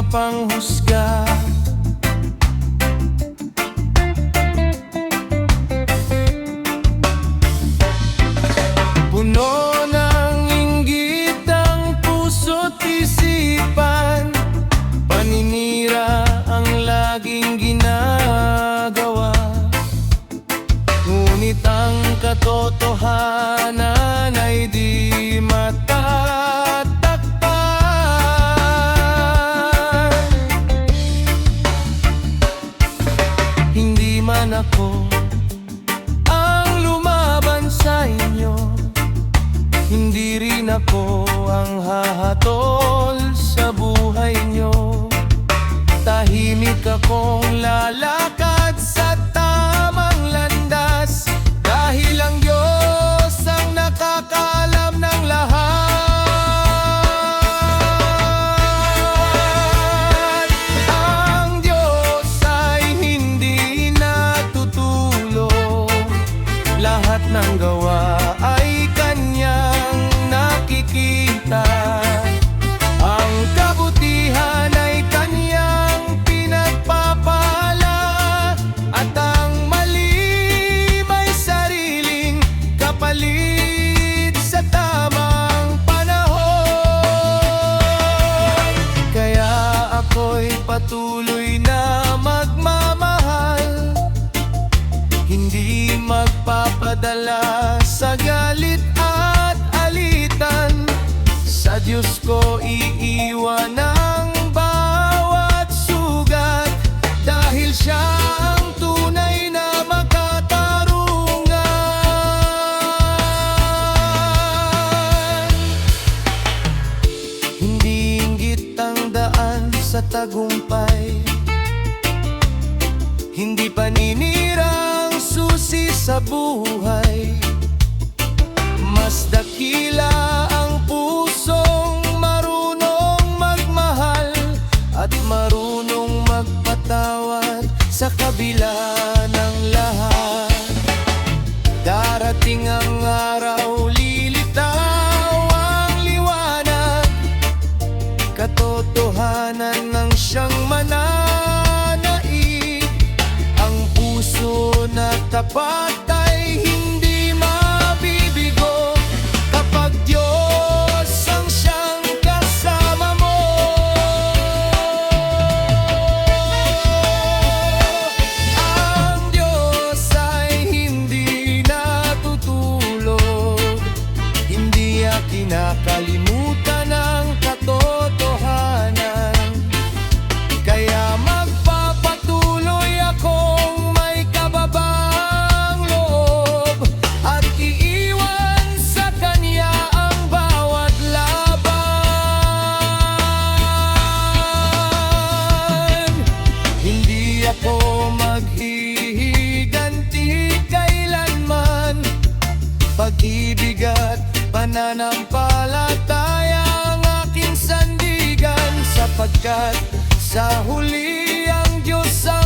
mapanghusga. Puno ng inggit ang puso't isipan, paninira ang laging ginagawa. Ngunit ang katotohanan ay di matatakpan. Hindi man ako ang lumaban sa inyo, hindi rin ako ang hahatol sa buhay nyo. Tahimik akong lalakad sa tamang landas, dahil ang Diyos ang nakakaalam ng lahat. Ang Diyos ay hindi natutulog, lahat ng gawa ay Kanyang nakikita. Ang kabutihan ay Kanyang pinagpapala, at ang mali may sariling kapalit sa tamang panahon. Kaya ako'y patuloy na magmamahal, hindi magpapadala sa galit at alitan. Sa Diyos ko iiwan ang bawat sugat, dahil Siya ang tunay na makatarungan. Hindi inggit ang daan sa tagumpay, hindi paninirang susi sa buhay. Mas dakila ang pusong marunong magmahal at marunong magpatawad sa kabila ng lahat. Darating ang araw, lilitaw ang liwanag, katotohanan ng siyang mananaig. Ang puso na tapat ay hindi mabibigo kapag Diyos ang siyang kasama mo. Ang Diyos ay hindi natutulog, hindi niya kinakalimutan ang katotohanan. Kaya magpapatuloy akong may kababang loob, at iiwan sa Kanya ang bawat laban. Hindi ako maghihiganti kailanman, pag-ibig at pananampalataya ang aking sandigan, sapagkat sa huli ang Diyos ang